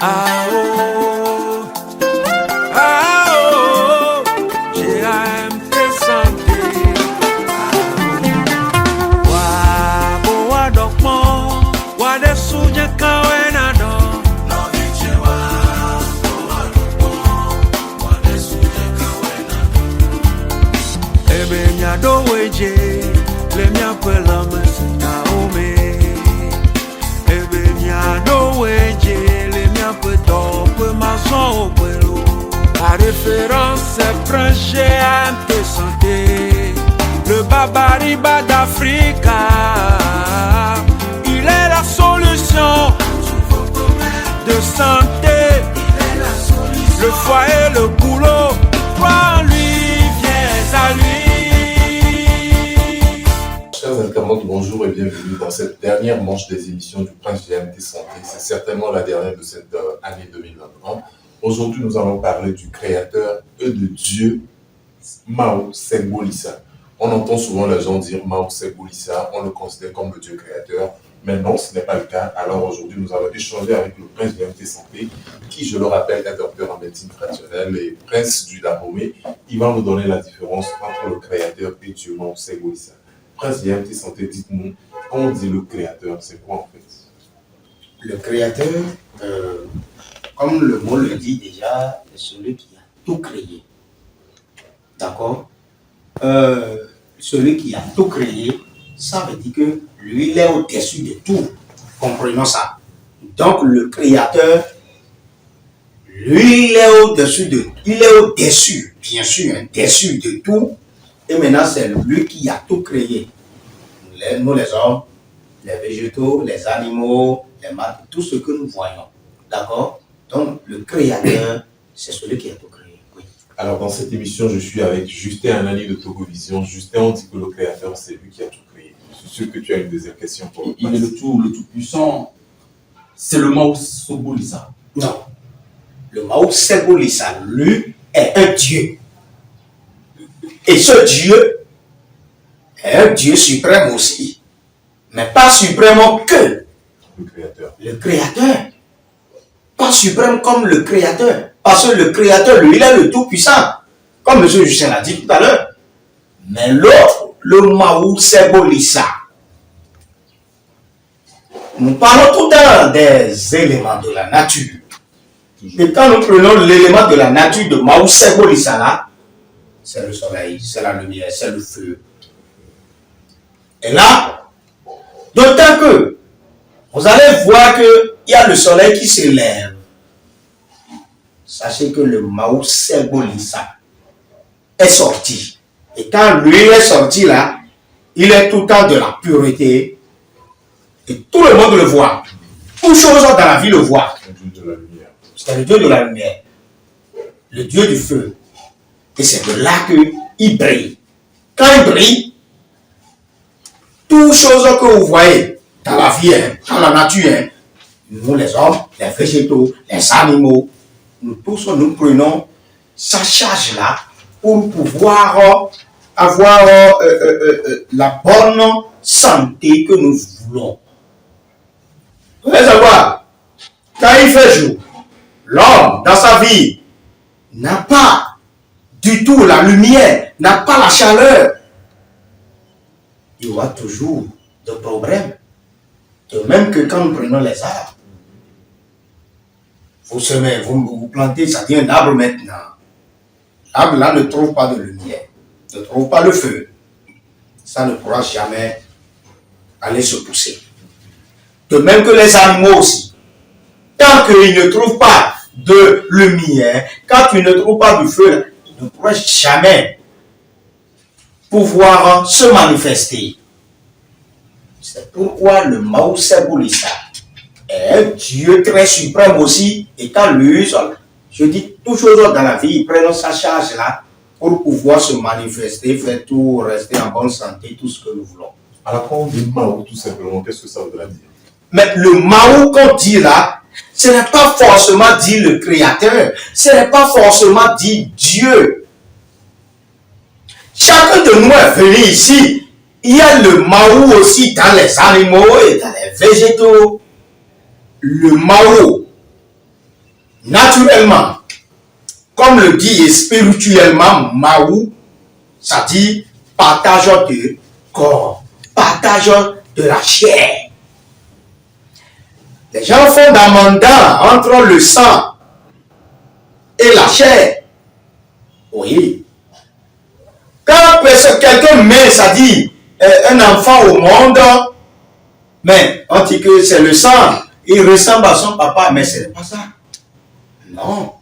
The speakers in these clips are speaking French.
Ah oh, ah oh, GAMT santé. Wa bo wa dokmo, wa de suje kawe na do. No viche wa bo wa dokmo, wa de suje kawe na do. Ebe nya do weje, le mia pela mesina ome. Ebe nya do weje, le mia pe do pe mason o pelo. La référence est Prince GAMT santé, le babariba d'Africa. Il est la solution de santé. Le foyer, le boulot, toi en lui, viens à lui. Chers internautes, bonjour et bienvenue dans cette dernière manche des émissions du Prince GAMT santé. C'est certainement la dernière de cette année 2023. Aujourd'hui, nous allons parler du créateur et de Dieu, Mao Segboulissa. On entend souvent les gens dire Mao Segboulissa, on le considère comme le Dieu créateur, mais non, ce n'est pas le cas. Alors aujourd'hui, nous allons échanger avec le Prince GAMT santé, qui, je le rappelle, est docteur en médecine traditionnelle et Prince du Dahomey. Il va nous donner la différence entre le créateur et Dieu, Mao Segboulissa. Prince GAMT santé, dites-nous, quand on dit le créateur, c'est quoi en fait? Le créateur, comme le mot le dit déjà, c'est celui qui a tout créé. D'accord? Celui qui a tout créé, ça veut dire que lui, il est au-dessus de tout. Comprenons ça. Donc, le créateur, lui, il est au-dessus de, il est au-dessus, bien sûr, au-dessus de tout. Et maintenant, c'est lui qui a tout créé. Nous, les hommes, les végétaux, les animaux, les maths, tout ce que nous voyons. D'accord? Donc, le créateur, c'est celui qui a tout créé. Oui. Alors, dans cette émission, je suis avec Justin Anani de Togovision. Justin, on dit que le créateur, c'est lui qui a tout créé. Je suis sûr que tu as une deuxième question pour le Il est le tout-puissant. C'est le Mao Segboulissa. Non. Le Mao Segboulissa, lui, est un Dieu. Et ce Dieu est un Dieu suprême aussi. Mais pas suprême que le créateur. le créateur. Pas suprême comme le créateur. Parce que le créateur, lui, il est le tout-puissant. Comme M. Justin l'a dit tout à l'heure. Mais l'autre, le Mao Segboulissa. Nous parlons tout le temps des éléments de la nature. Et quand nous prenons l'élément de la nature de Mao Segboulissa là, c'est le soleil, c'est la lumière, c'est le feu. Et là, d'autant que vous allez voir qu'il y a le soleil qui se lève. Sachez que le Mao Segboulissa est sorti. Et quand lui est sorti là, il est tout le temps de la pureté. Et tout le monde le voit. Toute chose dans la vie le voit. Le Dieu de la lumière. C'est le Dieu de la lumière. Le Dieu du feu. Et c'est de là qu'il brille. Quand il brille, toutes choses que vous voyez dans la vie, dans la nature, nous les hommes, les végétaux, les animaux, nous tous nous prenons sa charge là pour pouvoir avoir la bonne santé que nous voulons. Vous allez savoir, quand il fait jour, l'homme dans sa vie n'a pas du tout la lumière, n'a pas la chaleur. Il y aura toujours des problèmes. De même que quand nous prenons les arbres, vous semez, vous plantez, ça devient un arbre maintenant. L'arbre là ne trouve pas de lumière, ne trouve pas le feu. Ça ne pourra jamais aller se pousser. De même que les animaux aussi. Tant qu'ils ne trouvent pas de lumière, quand tu ne trouves pas du feu, ils ne pourront jamais pouvoir se manifester. C'est pourquoi le Mao Segboulissa est un Dieu très suprême aussi. Et quand lui, je dis toujours dans la vie, ils prennent sa charge là pour pouvoir se manifester, faire tout, rester en bonne santé, tout ce que nous voulons. Alors quand on dit Mao, tout simplement, qu'est-ce que ça voudrait dire? Mais le Mao qu'on dit là, ce n'est pas forcément dit le créateur, ce n'est pas forcément dit Dieu. Chacun de nous est venu ici. Il y a le Mao aussi dans les animaux et dans les végétaux. Le Mao naturellement, comme le dit spirituellement Mahou, ça dit partage de corps, partage de la chair. Les gens font d'amendant entre le sang et la chair. Oui. Quand quelqu'un met, ça dit, un enfant au monde, mais on dit que c'est le sang, il ressemble à son papa, mais ce n'est pas ça. Non.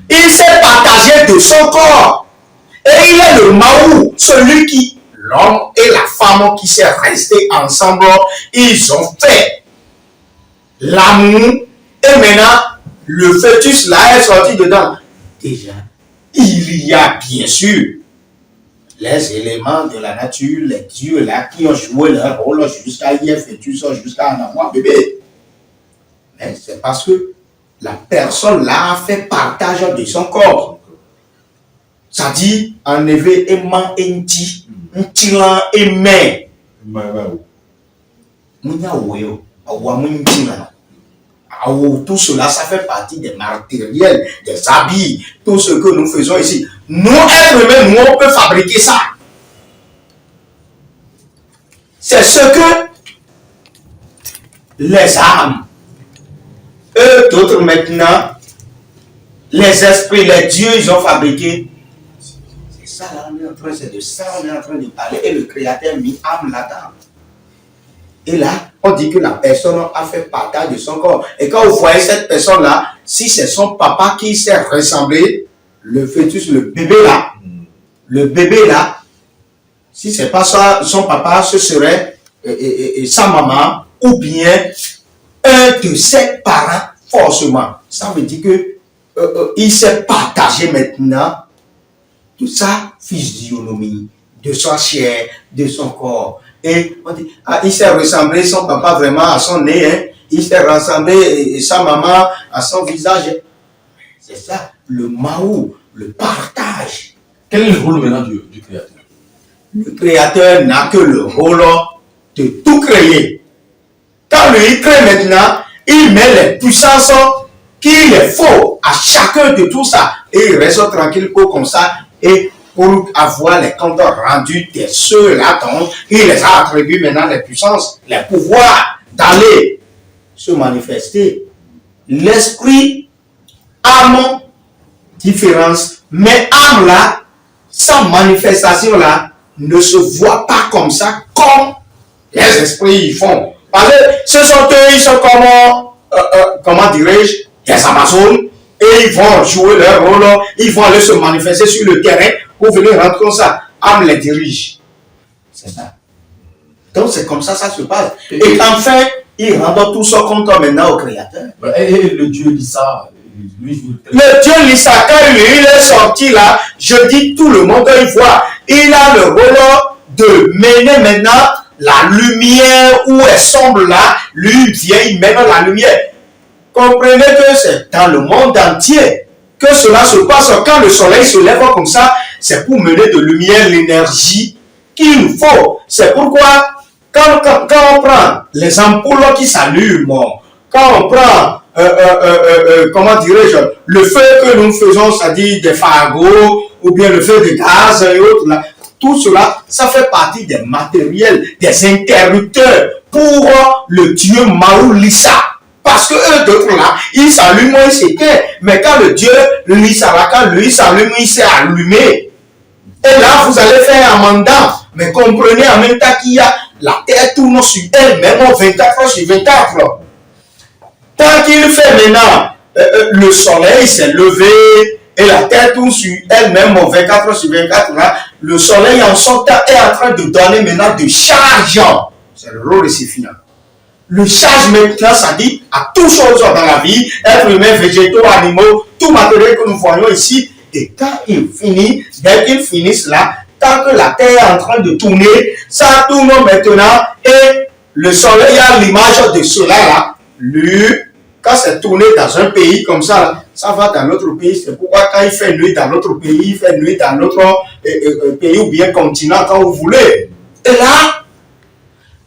Il s'est partagé de son corps. Et il est le Mahou, celui qui, l'homme et la femme qui s'est restés ensemble, ils ont fait l'amour. Et maintenant, le fœtus là est sorti dedans. Déjà, il y a bien sûr les éléments de la nature, les dieux là qui ont joué leur rôle jusqu'à y être fœtus, jusqu'à en avoir bébé. Mais c'est parce que la personne là a fait partage de son corps. Ça dit, enlever un man enti, un tilan et main. Tout cela, ça fait partie des matériels, des habits, tout ce que nous faisons ici. Nous, êtres humains, nous, on peut fabriquer ça. C'est ce que les âmes, eux, d'autres maintenant, les esprits, les dieux, ils ont fabriqué. C'est ça, là, on est en train, c'est de ça, on est en train de parler. Et le Créateur mit âme là-dedans. Et là, on dit que la personne a fait partage de son corps. Et quand vous voyez cette personne-là, si c'est son papa qui s'est ressemblé, le fœtus, le bébé là, si c'est pas ça, son papa, ce serait sa maman, ou bien un de ses parents, forcément. Ça veut dire que il s'est partagé maintenant tout sa physionomie, de sa chair, de son corps. Et on dit, il s'est ressemblé son papa vraiment à son nez, hein? Il s'est ressemblé sa maman à son visage. C'est ça, le Mahou, le partage. Quel est le rôle maintenant du Créateur? Le Créateur n'a que le rôle de tout créer. Quand lui crée maintenant, il met les puissances qu'il faut à chacun de tout ça. Et il reste tranquille comme ça. Et pour avoir les comptes rendus de ceux-là dont il les a attribués maintenant les puissances, les pouvoirs d'aller se manifester. L'esprit, âme, différence, mais âme là, sa manifestation là, ne se voit pas comme ça, comme les esprits ils font. Parce que ce sont eux, ils sont comment dirais-je, des Amazones, et ils vont jouer leur rôle, ils vont aller se manifester sur le terrain pour venir rentrer comme ça. Âme les dirige. C'est ça. Donc c'est comme ça se passe. Et enfin, ils rendent tout ça compte maintenant au Créateur. Et le Dieu Lissa, lui, le Dieu Lissa, quand lui il est sorti là, je dis tout le monde il voit, il a le rôle de mener maintenant la lumière où elle semble là, lui vient, il mène la lumière. Comprenez que c'est dans le monde entier que cela se passe. Quand le soleil se lève comme ça, c'est pour mener de lumière l'énergie qu'il faut. C'est pourquoi, quand on prend les ampoules qui s'allument, quand on prend, comment dirais-je, le feu que nous faisons, c'est-à-dire des fardeaux, ou bien le feu de gaz et autres, là, tout cela, ça fait partie des matériels, des interrupteurs pour le dieu Mahou Lissa. Parce que eux d'autres là, ils s'allument, ils s'éteignent. Mais quand le dieu Lissa là, quand lui s'allume, il s'est allumé. Et là, vous allez faire un mandat. Mais comprenez en même temps qu'il y a la terre tourne sur elle-même 24 heures sur 24. Tant qu'il fait maintenant, le soleil s'est levé et la terre tourne sur elle-même 24 heures sur 24. Là, le soleil en son temps est en train de donner maintenant de charge. C'est le rôle de Séphina. Le charge maintenant, ça dit à toutes choses dans la vie, êtres humains, végétaux, animaux, tout matériel que nous voyons ici. Et quand il finit, dès qu'ils finissent là, tant que la terre est en train de tourner, ça tourne maintenant et le soleil a l'image de cela là. Lui, quand c'est tourné dans un pays comme ça, là, ça va dans l'autre pays. C'est pourquoi quand il fait nuit dans l'autre pays, il fait nuit dans l'autre pays ou bien continent quand vous voulez. Et là,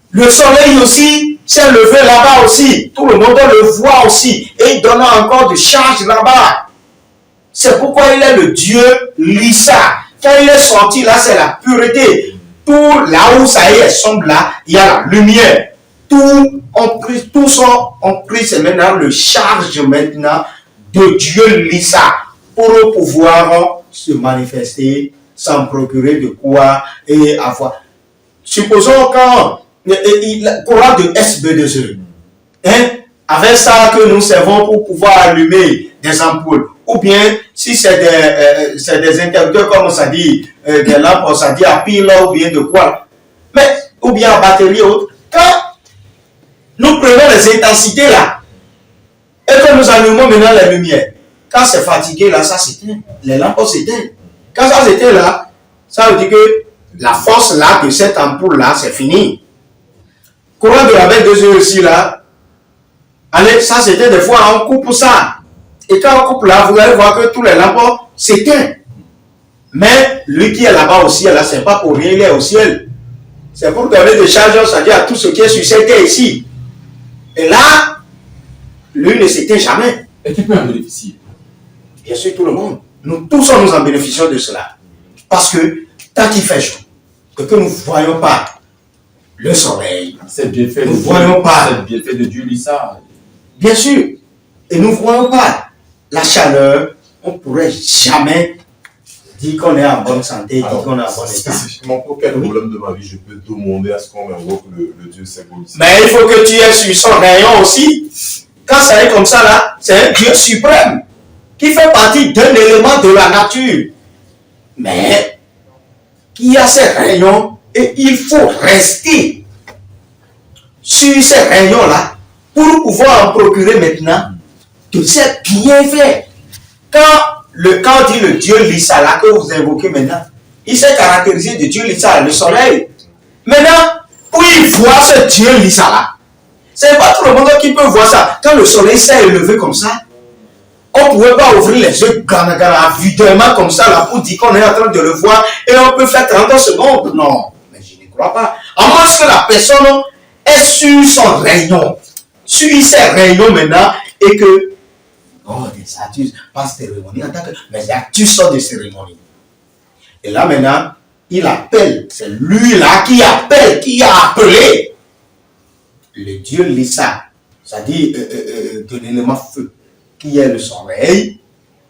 le soleil aussi, s'est levé là-bas aussi. Tout le monde le voit aussi. Et il donne encore de charge là-bas. C'est pourquoi il est le Dieu Lisa. Quand il est sorti là, c'est la pureté. Tout là où ça y est, sombre là, il y a la lumière. Tous ont pris, c'est maintenant le charge maintenant de Dieu Lisa pour pouvoir se manifester, s'en procurer de quoi et avoir. Supposons quand le courant de SB2E, hein, avec ça que nous servons pour pouvoir allumer des ampoules, ou bien si c'est des interrupteurs comme ça dit, des lampes, ça dit à pile ou bien de quoi, mais ou bien à batterie autre. Quand nous prenons les intensités là, et que nous allumons maintenant la lumière, quand c'est fatigué là, ça s'éteint, les lampes s'éteignent. Quand ça s'éteint là, ça veut dire que la force là de cette ampoule là, c'est fini. Courant de la SB2E aussi là, allez, ça c'était des fois on coupe ça. Et quand on coupe là, vous allez voir que tous les lampes s'éteignent. Mais lui qui est là-bas au ciel, là, c'est pas pour rien, il est au ciel. C'est pour donner des charges, ça dit à tout ce qui est sur cette terre ici. Et là, lui ne s'éteint jamais. Et qui peut en bénéficier? Bien sûr, tout le monde. Nous tous nous en bénéficions de cela. Parce que, tant qu'il fait chaud, que nous ne voyons pas le soleil, C'est bien fait. Nous voyons pas. C'est bien fait de Dieu, Lisa. bien sûr, et nous ne voyons pas la chaleur, on ne pourrait jamais dire qu'on est en bonne santé, dire qu'on est en bon état. Spécifiquement, pour quel problème de ma vie je peux demander à ce qu'on m'invoque le Dieu symbolique? Mais il faut que tu aies sur son rayon aussi. Quand ça est comme ça là, c'est un Dieu suprême qui fait partie d'un élément de la nature. Mais qui a ses rayons et il faut rester sur ces rayons-là pour pouvoir en procurer maintenant de ces bienfaits. Quand on dit le Dieu Lisa là que vous invoquez maintenant, il s'est caractérisé de Dieu Lisa, le soleil. Maintenant, pour y voir ce Dieu Lisa là, c'est pas tout le monde qui peut voir ça. Quand le soleil s'est élevé comme ça, on ne pouvait pas ouvrir les yeux avidement comme ça là pour dire qu'on est en train de le voir et on peut faire 30 secondes. Non, mais je ne crois pas. À moins que la personne est sur son rayon, sur ses rayons maintenant et que, oh, des statues, pas cérémonie en tant que, mais il y a toutes sortes de cérémonies. Et là maintenant, il appelle, c'est lui là qui appelle, qui a appelé le Dieu Lisa, c'est-à-dire de l'élément feu, qui est le soleil,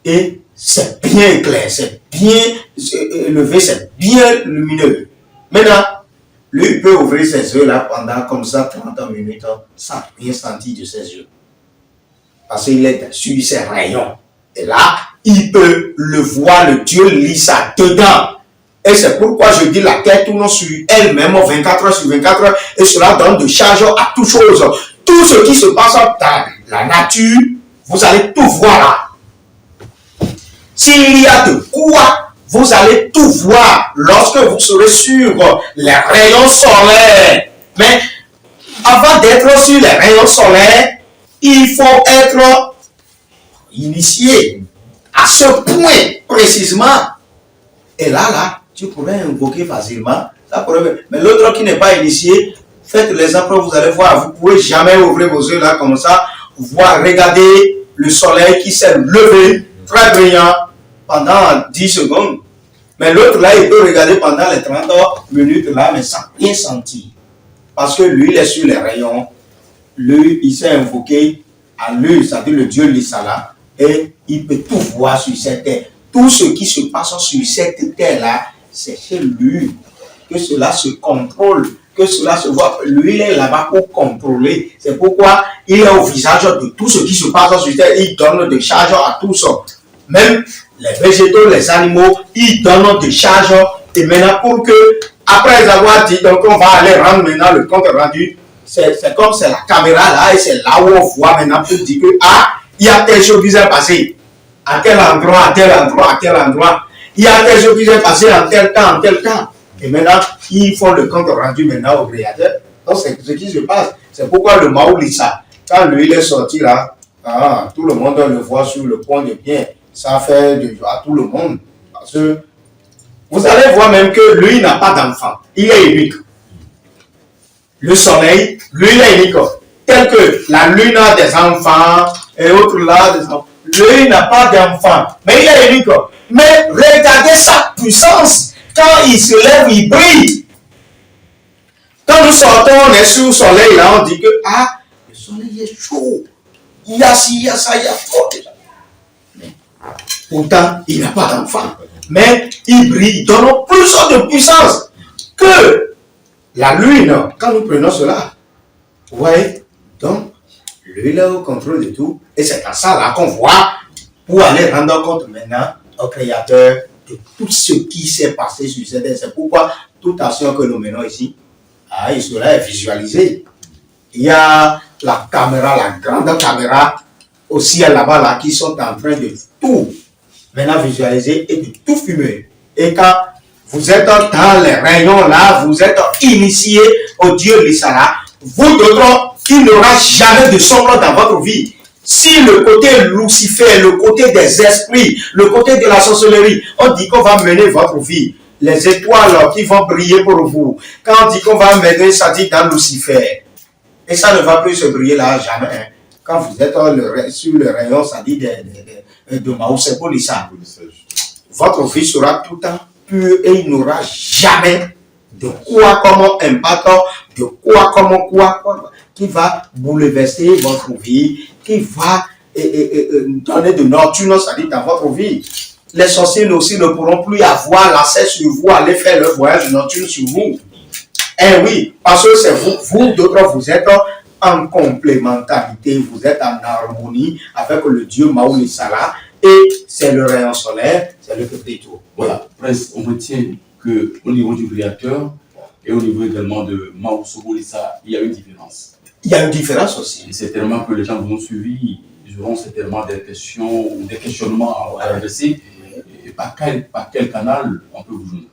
et c'est bien clair, c'est bien élevé, c'est bien lumineux. Maintenant, lui il peut ouvrir ses yeux là pendant comme ça 30 minutes sans rien sentir de ses yeux. Parce qu'il est sur ses rayons. Et là, il peut le voir, le Dieu Lisa dedans. Et c'est pourquoi je dis la terre tourne sur elle-même 24 heures sur 24 heures et cela donne de charge à toute chose. Tout ce qui se passe dans la nature, vous allez tout voir là. S'il y a de quoi, vous allez tout voir lorsque vous serez sur les rayons solaires. Mais avant d'être sur les rayons solaires, il faut être initié à ce point précisément. Et là, tu pourrais invoquer facilement. Ça pourrait... Mais l'autre qui n'est pas initié, faites les appreuves, vous allez voir, vous ne pouvez jamais ouvrir vos yeux là comme ça, voir, regarder le soleil qui s'est levé, très brillant, pendant 10 secondes. Mais l'autre là, il peut regarder pendant les 30 minutes là, mais sans rien sentir. Parce que lui, il est sur les rayons. Lui, il s'est invoqué à lui, c'est-à-dire le Dieu Lisa là, et il peut tout voir sur cette terre. Tout ce qui se passe sur cette terre-là, c'est chez lui que cela se contrôle, que cela se voit. Lui, il est là-bas pour contrôler. C'est pourquoi il est au visage de tout ce qui se passe sur terre. Il donne des charges à tous. Même les végétaux, les animaux, il donne des charges. Et maintenant, pour que, après avoir dit, donc on va aller rendre maintenant le compte rendu, c'est comme c'est la caméra là, et c'est là où on voit maintenant pour dire que, ah, il y a telle chose qui s'est passée. À tel endroit, à tel endroit, à tel endroit. Il y a telle chose qui s'est passée en tel temps, en tel temps. Et maintenant, ils font le compte rendu maintenant au créateur. Donc, c'est ce qui se passe. C'est pourquoi le Mao Lisa, quand lui, il est sorti là, ah, tout le monde le voit sur le point de bien. Ça fait de joie à tout le monde. Parce que vous allez voir même que lui n'a pas d'enfant. Il est unique. le soleil, lui il est unique. Tel que la lune a des enfants et autres là des enfants. Lui n'a pas d'enfants, mais il est unique. Mais regardez sa puissance. Quand il se lève, il brille. Quand nous sortons, on est sous le soleil, là, on dit que ah, le soleil est chaud. Il y a ci, il y a ça, il y a trop déjà. Pourtant, il n'a pas d'enfant. Mais il brille, donne plus de puissance que la lune. Quand nous prenons cela, vous voyez, donc, lui il est au contrôle de tout. Et c'est à ça là qu'on voit pour aller rendre compte maintenant au Créateur de tout ce qui s'est passé sur cette terre. C'est pourquoi toute action que nous menons ici, cela est visualisé. Il y a la caméra, la grande caméra au ciel là-bas là, qui sont en train de tout maintenant visualiser et de tout filmer. Et quand vous êtes dans les rayons là, vous êtes initié au Dieu Lissara, vous d'autres, il n'y aura jamais de sombre dans votre vie. Si le côté Lucifer, le côté des esprits, le côté de la sorcellerie, on dit qu'on va mener votre vie, les étoiles qui vont briller pour vous, quand on dit qu'on va mener, ça dit dans Lucifer. Et ça ne va plus se briller là jamais. Hein. Quand vous êtes sur le rayon, ça dit de Maousepolissa. Votre vie sera tout le temps pure et il n'y aura jamais de quoi comme impact, de quoi comme quoi, qui va bouleverser votre vie, qui va donner de nocturne, c'est-à-dire dans votre vie. Les sorciers aussi ne pourront plus avoir l'accès sur vous, aller faire leur voyage nocturne sur vous. Eh oui, parce que c'est vous d'autres, vous êtes en complémentarité, vous êtes en harmonie avec le Dieu Maoulisala, et c'est le rayon solaire, c'est le Pétrito. Voilà, Prince, on retient qu'au niveau du Créateur et au niveau également de Mao Sobolissa, il y a une différence. Il y a une différence aussi. Et c'est tellement que les gens vous ont suivi, ils auront certainement des questions ou des questionnements à adresser. Et par quel canal on peut vous joindre?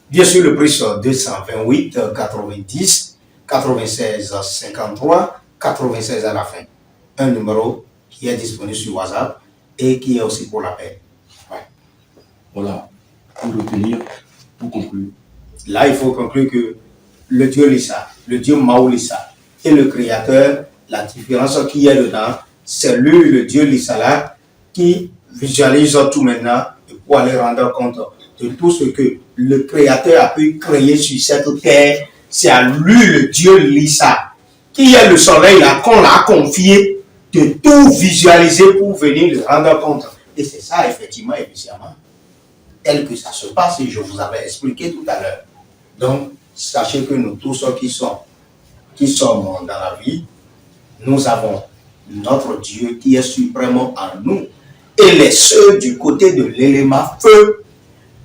Bien sûr, le prix 228 90 96 53 96 à la fin. Un numéro qui est disponible sur WhatsApp et qui est aussi pour l'appel. Ouais. Voilà, pour retenir, pour conclure. Là, il faut conclure que le Dieu Lissa, le Dieu Maoulissa et le Créateur, la différence qu'il y a dedans, c'est lui, le Dieu Lissa là, qui visualise tout maintenant pour aller rendre compte de tout ce que le Créateur a pu créer sur cette terre. C'est à lui, le Dieu Lissa, qui est le soleil là, qu'on l'a confié de tout visualiser pour venir le rendre compte. Et c'est ça, effectivement, évidemment, tel que ça se passe, et je vous avais expliqué tout à l'heure. Donc, sachez que nous tous qui sommes dans la vie, nous avons notre Dieu qui est suprêmement en nous. Et les ceux du côté de l'élément feu,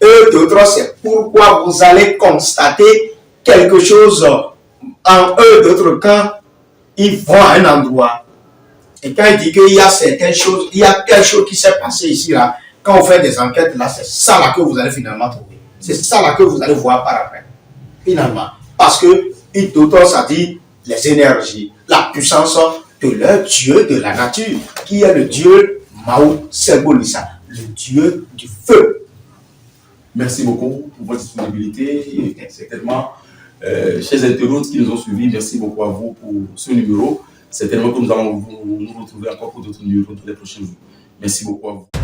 eux d'autres, c'est pourquoi vous allez constater quelque chose en eux d'autres quand ils vont à un endroit. Et quand il dit qu'il y a certaines choses, il y a quelque chose qui s'est passé ici, là, quand on fait des enquêtes, là, c'est ça là que vous allez finalement trouver. C'est ça là que vous allez voir par après. Finalement. Parce que, d'autres, ça dit les énergies, la puissance de leur Dieu de la nature, qui est le Dieu Mao Sebolissa, le Dieu du feu. Merci beaucoup pour votre disponibilité. Et certainement, chers internautes qui nous ont suivis, merci beaucoup à vous pour ce numéro. Certainement que nous allons nous retrouver encore pour d'autres numéros dans les prochains jours. Merci beaucoup à vous.